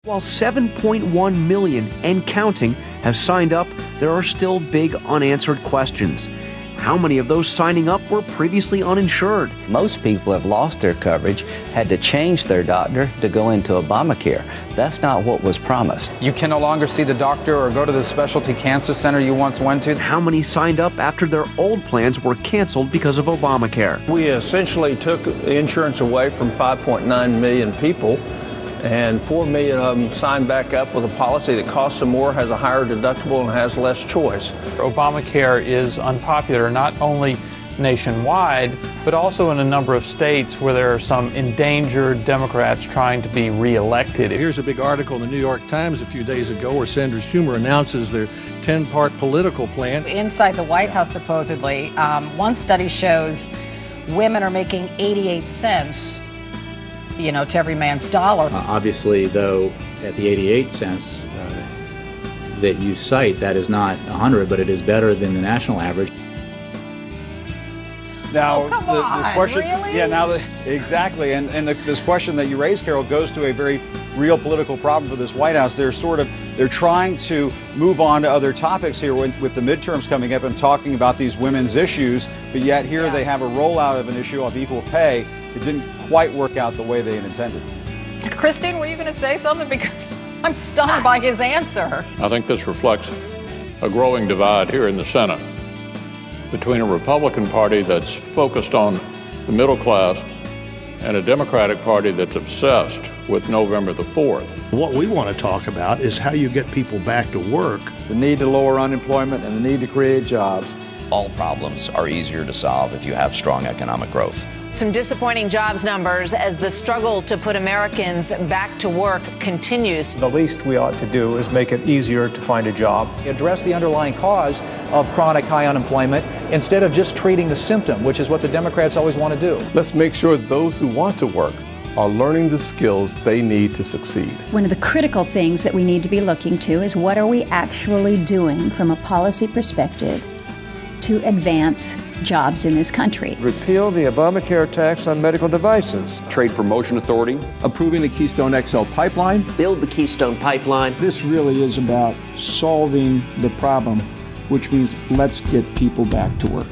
While 7.1 million and counting have signed up, there are still big unanswered questions. How many of those signing up were previously uninsured? Most people have lost their coverage, had to change their doctor to go into Obamacare. That's not what was promised. You can no longer see the doctor or go to the specialty cancer center you once went to. How many signed up after their old plans were canceled because of Obamacare? We essentially took insurance away from 5.9 million people, and 4 million of them signed back up with a policy that costs them more, has a higher deductible, and has less choice. Obamacare is unpopular not only nationwide, but also in a number of states where there are some endangered Democrats trying to be reelected. Here's a big article in the New York Times a few days ago where Senator Schumer announces their 10-part political plan. Inside the White House, supposedly, one study shows women are making 88 cents to every man's dollar. Obviously, though, at the 88 cents that you cite, that is not 100, but it is better than the national average. Now, come on, this question, really? Yeah, exactly, and this question that you raised, Carol, goes to a very real political problem for this White House. They're trying to move on to other topics here with the midterms coming up and talking about these women's issues, but yet here they have a rollout of an issue of equal pay. It didn't quite work out the way they had intended. Christine, were you going to say something? Because I'm stunned by his answer. I think this reflects a growing divide here in the Senate between a Republican Party that's focused on the middle class and a Democratic Party that's obsessed with November the 4th. What we want to talk about is how you get people back to work. The need to lower unemployment and the need to create jobs. All problems are easier to solve if you have strong economic growth. Some disappointing jobs numbers as the struggle to put Americans back to work continues. The least we ought to do is make it easier to find a job. Address the underlying cause of chronic high unemployment instead of just treating the symptom, which is what the Democrats always want to do. Let's make sure those who want to work are learning the skills they need to succeed. One of the critical things that we need to be looking to is what are we actually doing from a policy perspective to advance jobs in this country. Repeal the Obamacare tax on medical devices. Trade Promotion Authority. Approving the Keystone XL pipeline. Build the Keystone Pipeline. This really is about solving the problem, which means let's get people back to work.